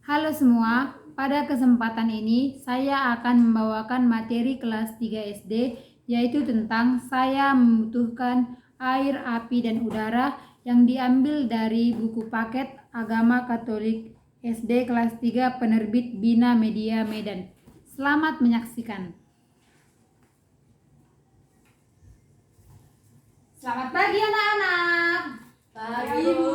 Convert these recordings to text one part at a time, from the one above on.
Halo semua, pada kesempatan ini saya akan membawakan materi kelas 3 SD yaitu tentang saya membutuhkan air, api, dan udara yang diambil dari buku paket Agama Katolik SD kelas 3 penerbit Bina Media Medan. Selamat menyaksikan. Selamat pagi anak-anak. Pagi, Bu.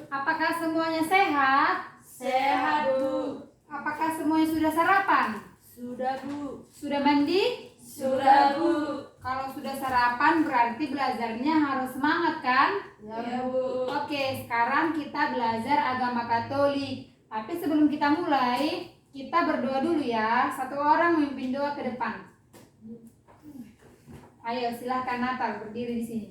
Apakah semuanya sehat? Sehat, Bu. Apakah semuanya sudah sarapan? Sudah, Bu. Sudah mandi? Sudah, Bu. Kalau sudah sarapan berarti belajarnya harus semangat kan? Ya, Bu. Oke, sekarang kita belajar agama Katolik. Tapi sebelum kita mulai, kita berdoa dulu ya. Satu orang memimpin doa ke depan. Ayo, silahkan Natal berdiri di sini.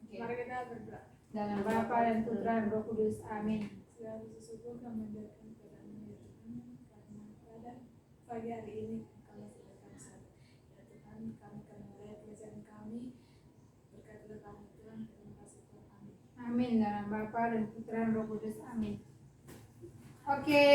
Oke. Mari kita berdoa. Dalam Bapa dan Putra dan Roh Kudus. Amin. Segala puji syukur kami panjatkan kepadamu ya Tuhan, karena pada pagi hari ini kami sudah kami sadar. Ya Tuhan, kami akan mulai pelajaran kami. Berkatilah kami Tuhan, terima kasih Tuhan. Amin. Amin. Dalam Bapa dan Putra dan Roh Kudus. Amin. Oke.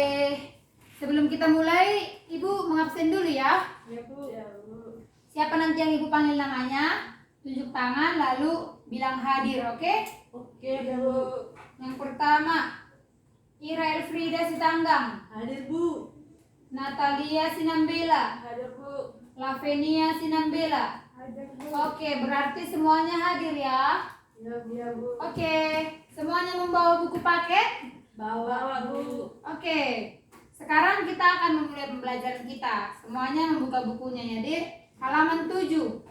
Sebelum kita mulai, Ibu mengabsen dulu ya. Ya, Bu. Ya, Bu. Siapa nanti yang Ibu panggil namanya, tunjuk tangan lalu bilang hadir, oke? Oke, Bu. Yang pertama, Ira Elfrida Sitanggang, Hadir, Bu. Natalia Sinambela, Hadir, Bu. Lavenia Sinambela. Hadir, Bu. Oke, berarti semuanya hadir ya. Ya, Bu. Oke, semuanya membawa buku paket? Bawa, Bu. Oke, sekarang kita akan memulai pembelajaran kita. Semuanya membuka bukunya ya, di halaman 7.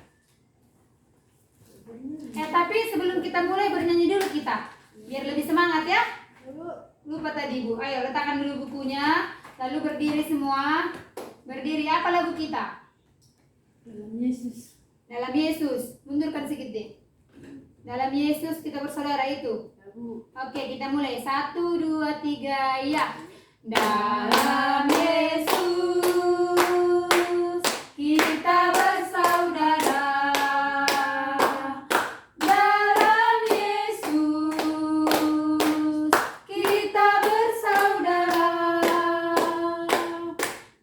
Tapi sebelum kita mulai bernyanyi dulu kita, biar lebih semangat ya. Ya, Bu. Lupa tadi Bu. Ayo letakkan dulu bukunya, lalu berdiri semua. Berdiri, apa lagu kita? Dalam Yesus. Dalam Yesus. Mundurkan sedikit deh. Dalam Yesus kita bersaudara itu. Ya, Bu. Oke, kita mulai. 1, 2, 3, ya. Dalam Yesus kita bersaudara. Dalam Yesus kita bersaudara.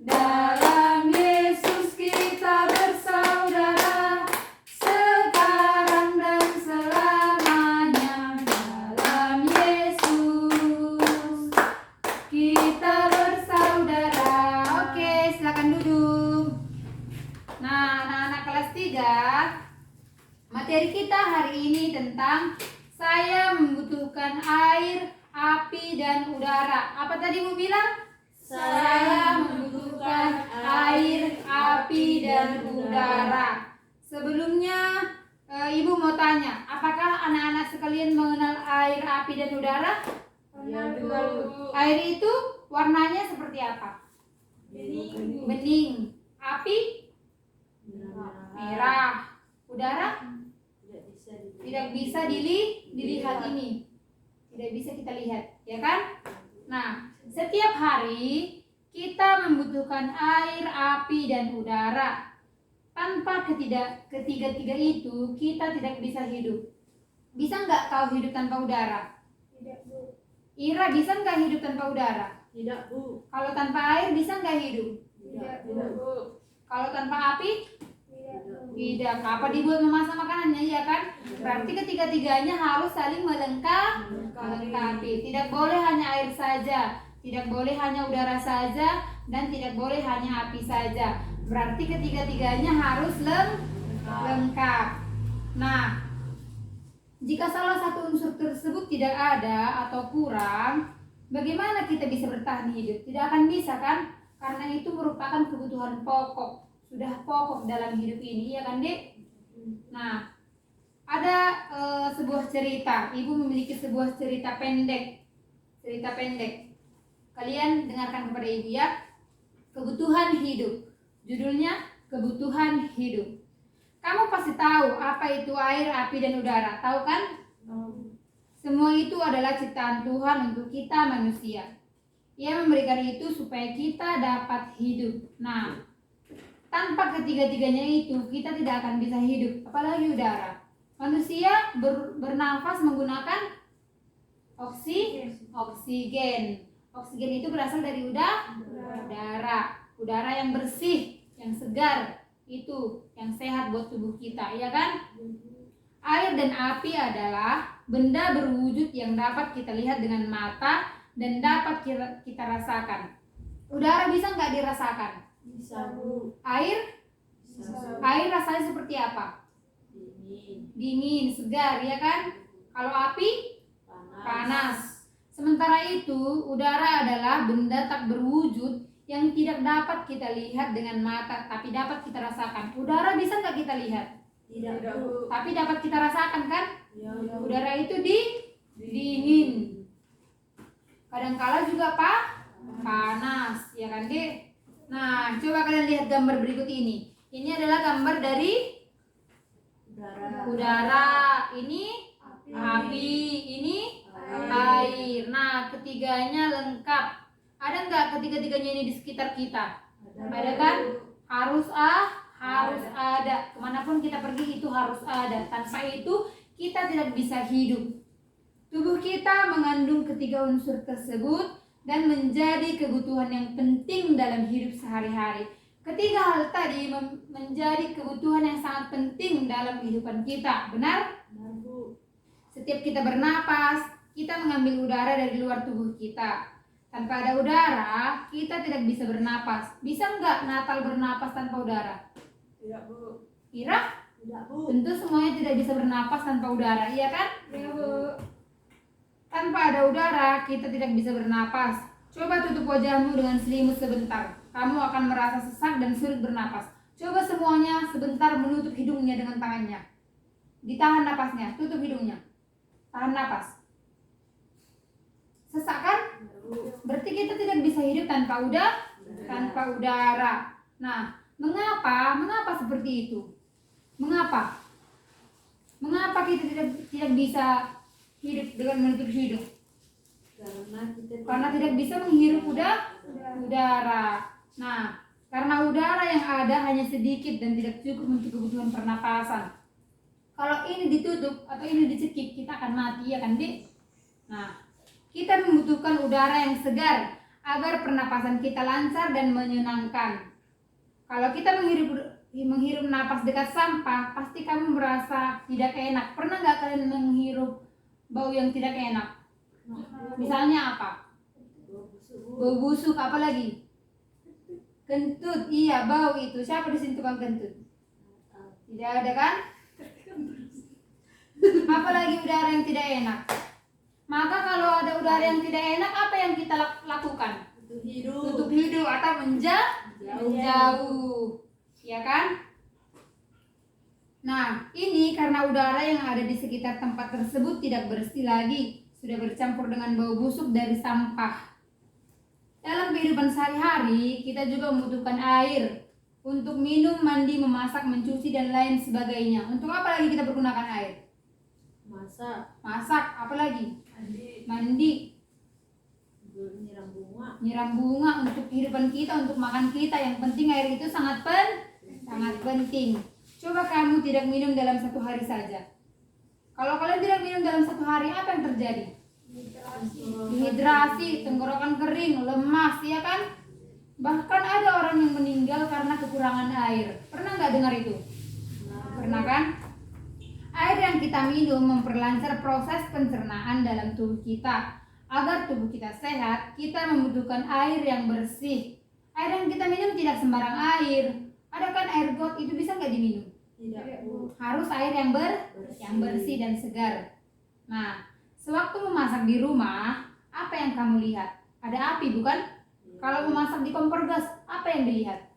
Dalam Yesus kita bersaudara. Sekarang dan selamanya. Dalam Yesus kita bersaudara. Oke, silakan duduk. Nah, anak-anak kelas 3, materi kita hari ini tentang saya membutuhkan air, api, dan udara. Apa tadi Bu bilang? Saya membutuhkan air, api, dan udara. Sebelumnya, Ibu mau tanya, apakah anak-anak sekalian mengenal air, api, dan udara? Ya, Bu. Air itu warnanya seperti apa? Bening. Api? Merah. Udara? Tidak bisa dilihat ini. Tidak bisa kita lihat, ya kan? Nah, setiap hari kita membutuhkan air, api, dan udara. Tanpa ketiga-tiga itu, kita tidak bisa hidup. Bisa nggak kau hidup tanpa udara? Tidak, Bu. Ira, bisa nggak hidup tanpa udara? Tidak, Bu. Kalau tanpa air, bisa nggak hidup? Tidak, Bu. Kalau tanpa api? Tidak, Bu. Tidak. Apa dibuat memasak makanannya, ya kan? Berarti ketiga-tiganya harus saling melengkapi. Tidak boleh hanya air saja, tidak boleh hanya udara saja, dan tidak boleh hanya api saja. Berarti ketiga-tiganya harus lengkap. Nah, jika salah satu unsur tersebut tidak ada atau kurang, bagaimana kita bisa bertahan hidup? Tidak akan bisa kan? Karena itu merupakan kebutuhan pokok. Sudah pokok dalam hidup ini, iya kan Dek? Nah, ada sebuah cerita. Ibu memiliki sebuah cerita pendek. Kalian dengarkan kepada Ibu ya. Kebutuhan hidup. Judulnya Kebutuhan Hidup. Kamu pasti tahu apa itu air, api, dan udara. Tahu kan? Semua itu adalah ciptaan Tuhan untuk kita manusia. Ia memberikan itu supaya kita dapat hidup. Nah, tanpa ketiga-tiganya itu kita tidak akan bisa hidup, apalagi udara. Manusia bernafas menggunakan oksigen. Oksigen itu berasal dari udara. Udara yang bersih, yang segar, itu yang sehat buat tubuh kita, ya kan? Air dan api adalah benda berwujud yang dapat kita lihat dengan mata dan dapat kita rasakan. Udara bisa nggak dirasakan? Bisa, Bu. Air? Bisa. Air rasanya seperti apa? Dingin. Dingin, segar, ya kan? Kalau api? Panas. Panas. Sementara itu, udara adalah benda tak berwujud yang tidak dapat kita lihat dengan mata, tapi dapat kita rasakan. Udara bisa nggak kita lihat? Tidak, Tidak, Bu. Bu. Tapi dapat kita rasakan kan? Ya, Udara itu dingin. Kadangkala juga panas, ya kan, Dek? Nah, coba kalian lihat gambar berikut ini. Ini adalah gambar dari udara. Ini api, ini air. Nah, ketiganya lengkap. Ada nggak ketiga-tiganya ini di sekitar kita? Ada kan? Harus ada. Kemanapun kita pergi itu harus ada. Tanpa itu kita tidak bisa hidup. Tubuh kita mengandung ketiga unsur tersebut dan menjadi kebutuhan yang penting dalam hidup sehari-hari. Ketiga hal tadi menjadi kebutuhan yang sangat penting dalam kehidupan kita. Benar? Benar, Bu. Setiap kita bernapas, kita mengambil udara dari luar tubuh kita. Tanpa ada udara, kita tidak bisa bernapas. Bisa nggak Natal bernapas tanpa udara? Tidak, Bu. Kira? Tidak, Bu. Tentu semuanya tidak bisa bernapas tanpa udara, iya kan? Iya, Bu. Tanpa ada udara, kita tidak bisa bernapas. Coba tutup wajahmu dengan selimut sebentar. Kamu akan merasa sesak dan sulit bernapas. Coba semuanya sebentar menutup hidungnya dengan tangannya. Ditahan napasnya, tutup hidungnya. Tahan napas. Sesak kan? Berarti kita tidak bisa hidup tanpa udara. Nah, mengapa seperti itu? Mengapa kita tidak bisa hidup dengan menutup hidung? Karena tidak bisa menghirup udara. Nah, karena udara yang ada hanya sedikit dan tidak cukup untuk kebutuhan pernapasan. Kalau ini ditutup atau ini dicekik, kita akan mati, ya kan, Dik? Nah, kita membutuhkan udara yang segar agar pernapasan kita lancar dan menyenangkan. Kalau kita menghirup napas dekat sampah, pasti kamu merasa tidak enak. Pernah nggak kalian menghirup bau yang tidak enak? Misalnya apa? Bau busuk, apa lagi? Kentut, iya, bau itu. Siapa di sini tukang kentut? Tidak ada kan? Apalagi udara yang tidak enak. Maka kalau ada udara yang tidak enak, apa yang kita lakukan? Tutup hidung atau menjauh, ya kan? Nah, ini karena udara yang ada di sekitar tempat tersebut tidak bersih lagi, sudah bercampur dengan bau busuk dari sampah. Dalam kehidupan sehari-hari, kita juga membutuhkan air untuk minum, mandi, memasak, mencuci, dan lain sebagainya. Untuk apa lagi kita menggunakan air? Masak, apa lagi? Mandi. Nyiram bunga untuk kehidupan kita, untuk makan kita. Yang penting air itu sangat penting. Coba kamu tidak minum dalam satu hari saja. Kalau kalian tidak minum dalam satu hari, apa yang terjadi? Dehidrasi, tenggorokan kering, lemas, ya kan? Bahkan ada orang yang meninggal karena kekurangan air. Pernah nggak dengar itu? Pernah kan? Air yang kita minum memperlancar proses pencernaan dalam tubuh kita. Agar tubuh kita sehat, kita membutuhkan air yang bersih. Air yang kita minum tidak sembarang air. Ada kan air got, itu bisa nggak diminum? Tidak, Bu. Harus air yang bersih dan segar. Nah, sewaktu memasak di rumah, apa yang kamu lihat? Ada api, bukan? Kalau memasak di kompor gas, apa yang dilihat?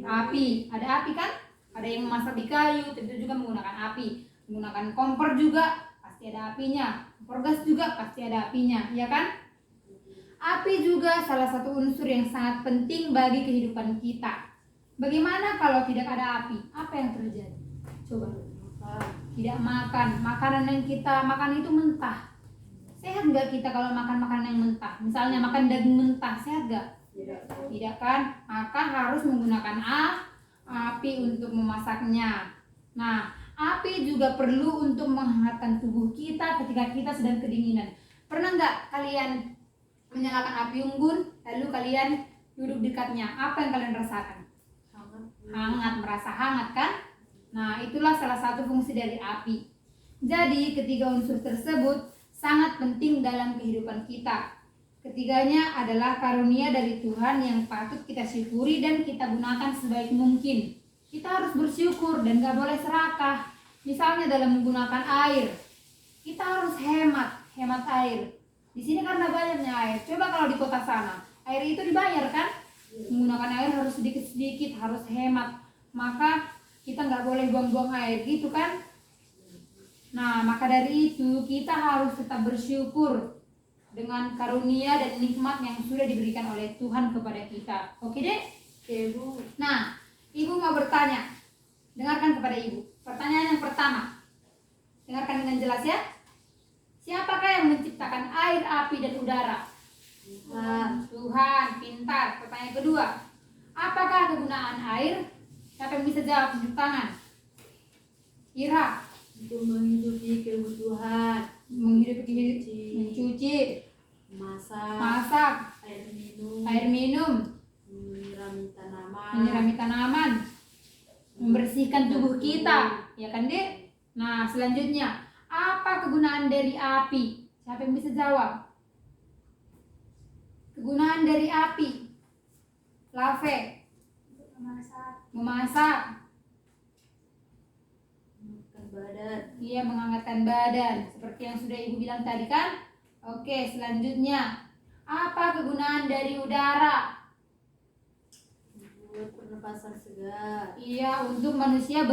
Api. Ada api kan? Ada yang memasak di kayu, tentu juga menggunakan api. Menggunakan kompor juga pasti ada apinya. Kompor gas juga pasti ada apinya, ya kan? Api juga salah satu unsur yang sangat penting bagi kehidupan kita. Bagaimana kalau tidak ada api? Apa yang terjadi? Coba. Tidak makan. Makanan yang kita makan itu mentah. Sehat nggak kita kalau makan makanan yang mentah? Misalnya makan daging mentah, sehat nggak? Tidak kan? Maka harus menggunakan api untuk memasaknya. Nah, api juga perlu untuk menghangatkan tubuh kita ketika kita sedang kedinginan. Pernah nggak kalian menyalakan api unggun, lalu kalian duduk dekatnya. Apa yang kalian rasakan? Hangat. Hangat, merasa hangat kan? Nah, itulah salah satu fungsi dari api. Jadi, ketiga unsur tersebut sangat penting dalam kehidupan kita. Ketiganya adalah karunia dari Tuhan yang patut kita syukuri dan kita gunakan sebaik mungkin. Kita harus bersyukur dan gak boleh serakah. Misalnya dalam menggunakan air, kita harus hemat air. Di sini karena banyaknya air. Coba kalau di kota sana, air itu dibayar kan? Menggunakan air harus sedikit-sedikit, harus hemat. Maka kita nggak boleh buang-buang air gitu kan? Nah, maka dari itu kita harus tetap bersyukur dengan karunia dan nikmat yang sudah diberikan oleh Tuhan kepada kita. Oke deh? Oke, Bu. Nah, Ibu mau bertanya. Dengarkan kepada Ibu. Pertanyaan yang pertama. Dengarkan dengan jelas ya. Siapakah yang menciptakan air, api, dan udara? Tuhan, pintar. Pertanyaan kedua. Apakah kegunaan air? Siapa yang bisa jawab? Tunjuk tangan. Ira. Untuk menghidupi kebutuhan, Mencuci, masak, air minum, menyirami tanaman, membersihkan tubuh kita, ya kan Dek? Nah, selanjutnya, apa kegunaan dari api? Siapa yang bisa jawab? Kegunaan dari api. Lave. Memasak. badan, Iya, menghangatkan badan. Seperti yang sudah Ibu bilang tadi kan? Oke, selanjutnya. Apa kegunaan dari udara? buat pernapasan segar, Iya, untuk manusia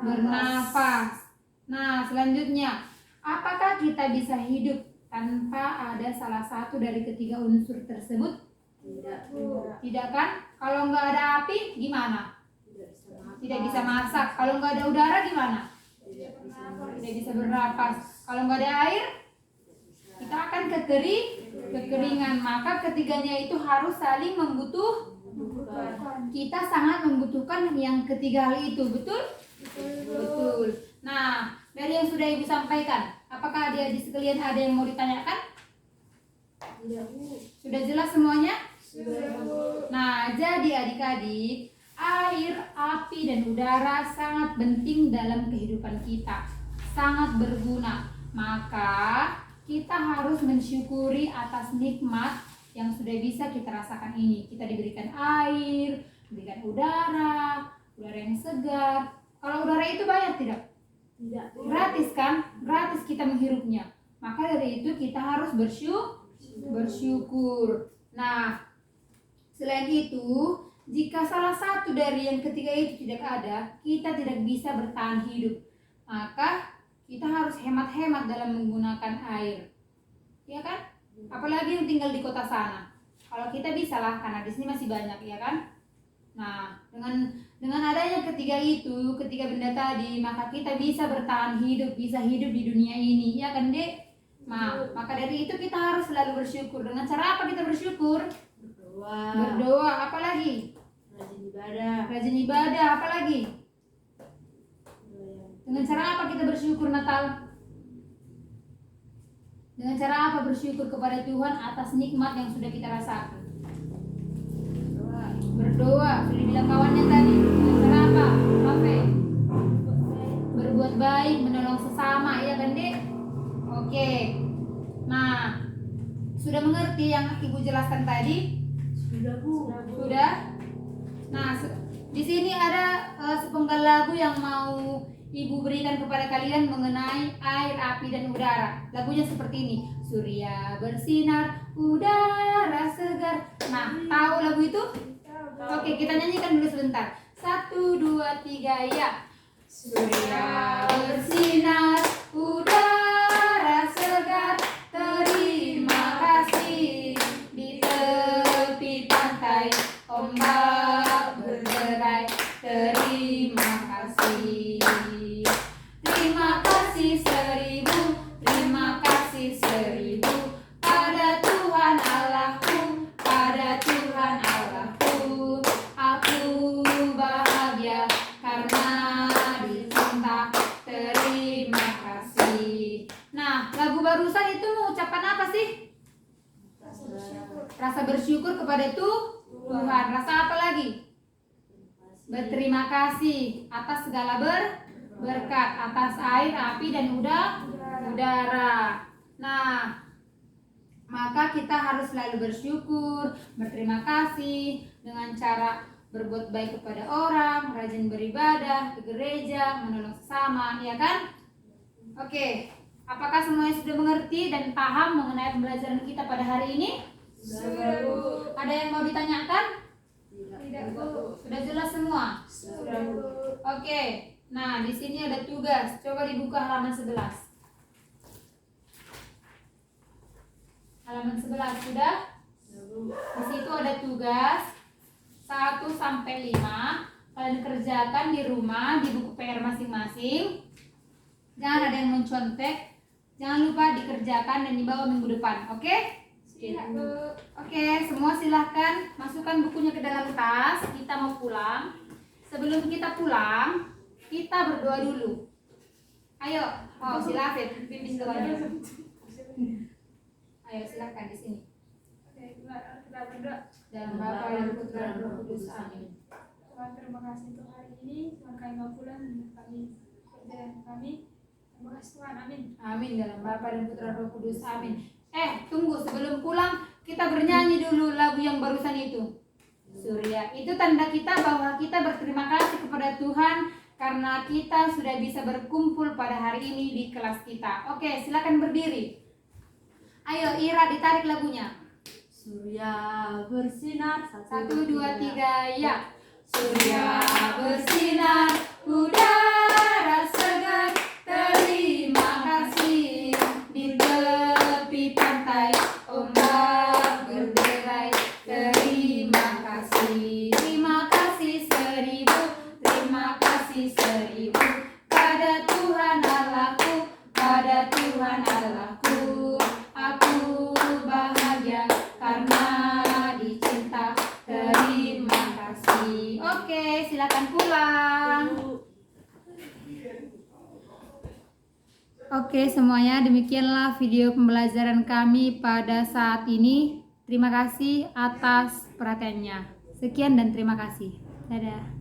bernafas. Nah, selanjutnya. Apakah kita bisa hidup tanpa ada salah satu dari ketiga unsur tersebut? tidak Tidak kan? Kalau nggak ada api, gimana? tidak Tidak bisa bisa makan, masak. Kalau nggak ada udara, gimana? tidak bisa Tidak bisa bernapas. Kalau nggak ada air, kita akan kekeringan. Maka ketiganya itu harus saling membutuhkan. Kita sangat membutuhkan yang ketiga hal itu. Betul? Betul. Nah, dari yang sudah Ibu sampaikan, apakah adik-adik sekalian ada yang mau ditanyakan? Tidak, Bu. Sudah jelas semuanya? Sudah, Bu. Nah, jadi adik-adik, air, api, dan udara sangat penting dalam kehidupan kita. Sangat berguna. Maka kita harus mensyukuri atas nikmat yang sudah bisa kita rasakan ini. Kita diberikan air, diberikan udara yang segar. Kalau udara itu bayar tidak? Tidak, Bu. Gratis kan? Gratis kita menghirupnya. Maka dari itu kita harus bersyukur. Nah, selain itu, jika salah satu dari yang ketiga itu tidak ada, kita tidak bisa bertahan hidup. Maka kita harus hemat-hemat dalam menggunakan air. Ya kan? Apalagi yang tinggal di kota sana. Kalau kita bisa lah, karena di sini masih banyak, ya kan? Nah, dengan adanya ketiga benda tadi, maka kita bisa bertahan hidup, bisa hidup di dunia ini, ya kan Dek? Maka dari itu kita harus selalu bersyukur. Dengan cara apa kita bersyukur? Berdoa, apalagi? Rajin ibadah, apalagi? Dengan cara apa kita bersyukur Natal? Dengan cara apa bersyukur kepada Tuhan atas nikmat yang sudah kita rasakan? Berdoa, sudah bilang kawannya tadi. Dengan cara apa? Apa? Berbuat baik, menolong sesama, ya kan Dek? Oke. Nah, sudah mengerti yang Ibu jelaskan tadi? Sudah, Bu. Sudah? Nah, di sini ada sepenggal lagu yang mau Ibu berikan kepada kalian mengenai air, api, dan udara. Lagunya seperti ini. Surya bersinar, udara segar. Nah, tahu lagu itu? Oke, kita nyanyikan dulu sebentar. 1, 2, 3, ya. Surya bersinar, udara segar. Terima kasih di tepi pantai, ombak berderai. Terima kasih. Terima kasih seribu pada Tuhan Allahku, pada Tuhan Allahku. Aku bahagia karena dicinta. Terima kasih. Nah, lagu barusan itu mengucapkan apa sih? Rasa bersyukur kepada Tuhan. Rasa apa lagi? Berterima kasih atas segala berkat, atas air, api, dan udara. Nah, maka kita harus selalu bersyukur, berterima kasih dengan cara berbuat baik kepada orang, rajin beribadah, ke gereja, menolong sesama, ya kan? Oke, apakah semuanya sudah mengerti dan paham mengenai pembelajaran kita pada hari ini? Sudah, Bu. Ada yang mau ditanyakan? Tidak, Bu. Sudah jelas semua? Sudah, Bu. Oke, nah di sini ada tugas. Coba dibuka halaman 11. Halaman 11 sudah? Di situ ada tugas 1 sampai 5. Kalian kerjakan di rumah di buku PR masing-masing. Jangan ada yang mencontek. Jangan lupa dikerjakan dan dibawa minggu depan. Oke? Siap, Bu. Oke, semua silahkan masukkan bukunya ke dalam tas. Kita mau pulang. Sebelum kita pulang, kita berdoa dulu. Ayo, silahkan pimpin doanya. Ayo silahkan di sini. Oke, kita berdoa. Dalam Bapa dan Putra dan Roh Kudus. Amin. Tuhan, terima kasih untuk hari ini. Tuhan, kami mau pulang dengan kami kerjaan kami. Terima kasih Tuhan, amin. Amin. Dalam Bapa dan Putra dan Roh Kudus. Amin. Tunggu, sebelum pulang kita bernyanyi dulu lagu yang barusan itu. Surya. Itu tanda kita bahwa kita berterima kasih kepada Tuhan karena kita sudah bisa berkumpul pada hari ini di kelas kita. Oke, silakan berdiri. Ayo Ira, ditarik lagunya. Surya bersinar. 1, 2, 3, ya. Surya bersinar, udara segar, terima kasih. Di tepi pantai, ombak berderai, terima kasih. Terima kasih 1000, terima kasih 1000. Pada Tuhan Allahku, pada Tuhan Allahku, aku bahagia karena dicinta. Terima kasih. Oke, silakan pulang. Oke, semuanya demikianlah video pembelajaran kami pada saat ini. Terima kasih atas perhatiannya. Sekian dan terima kasih. Dadah.